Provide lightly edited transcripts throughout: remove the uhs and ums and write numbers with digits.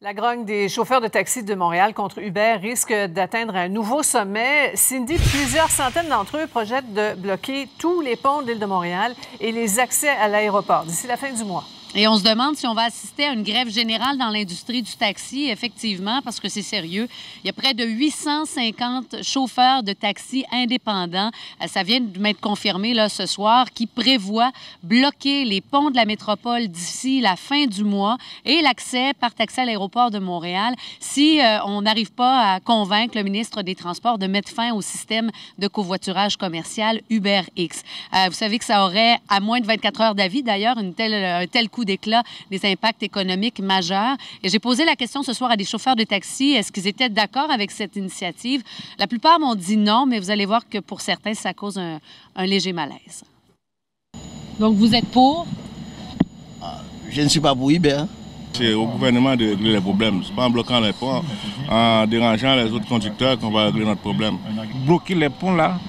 La grogne des chauffeurs de taxi de Montréal contre Uber risque d'atteindre un nouveau sommet. Cindy, plusieurs centaines d'entre eux projettent de bloquer tous les ponts de l'île de Montréal et les accès à l'aéroport d'ici la fin du mois. Et on se demande si on va assister à une grève générale dans l'industrie du taxi, effectivement, parce que c'est sérieux. Il y a près de 850 chauffeurs de taxi indépendants, ça vient de m'être confirmé là, ce soir, qui prévoient bloquer les ponts de la métropole d'ici la fin du mois et l'accès par taxi à l'aéroport de Montréal si on n'arrive pas à convaincre le ministre des Transports de mettre fin au système de covoiturage commercial UberX. Vous savez que ça aurait, à moins de 24 heures d'avis d'ailleurs, un tel coup d'éclat, des impacts économiques majeurs. Et j'ai posé la question ce soir à des chauffeurs de taxi, est-ce qu'ils étaient d'accord avec cette initiative? La plupart m'ont dit non, mais vous allez voir que pour certains, ça cause un léger malaise. Donc, vous êtes pour? Je ne suis pas pour Uber. C'est au gouvernement de régler les problèmes. Ce n'est pas en bloquant les ponts, en dérangeant les autres conducteurs qu'on va régler notre problème. Bloquer les ponts, là,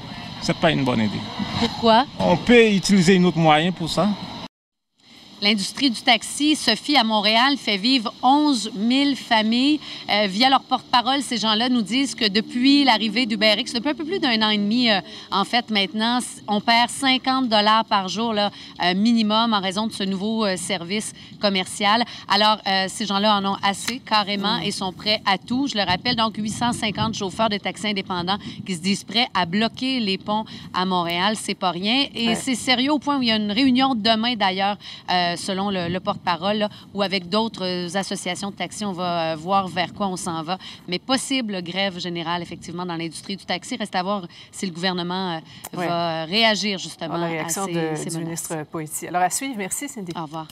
ce n'est pas une bonne idée. Pourquoi? On peut utiliser un autre moyen pour ça. L'industrie du taxi, Sophie, à Montréal, fait vivre 11 000 familles. Via leur porte-parole, ces gens-là nous disent que depuis l'arrivée d'UberX, depuis un peu plus d'un an et demi, en fait, maintenant, on perd 50 $ par jour là, minimum en raison de ce nouveau service commercial. Alors, ces gens-là en ont assez, carrément, et sont prêts à tout. Je le rappelle, donc, 850 chauffeurs de taxi indépendants qui se disent prêts à bloquer les ponts à Montréal. C'est pas rien. Et c'est sérieux au point où il y a une réunion demain, d'ailleurs, selon le porte-parole, ou avec d'autres associations de taxi, on va voir vers quoi on s'en va. Mais possible grève générale, effectivement, dans l'industrie du taxi. Reste à voir si le gouvernement va réagir, justement, la réaction à ces du ministre Poitier. Alors, à suivre. Merci, Cindy. Au revoir.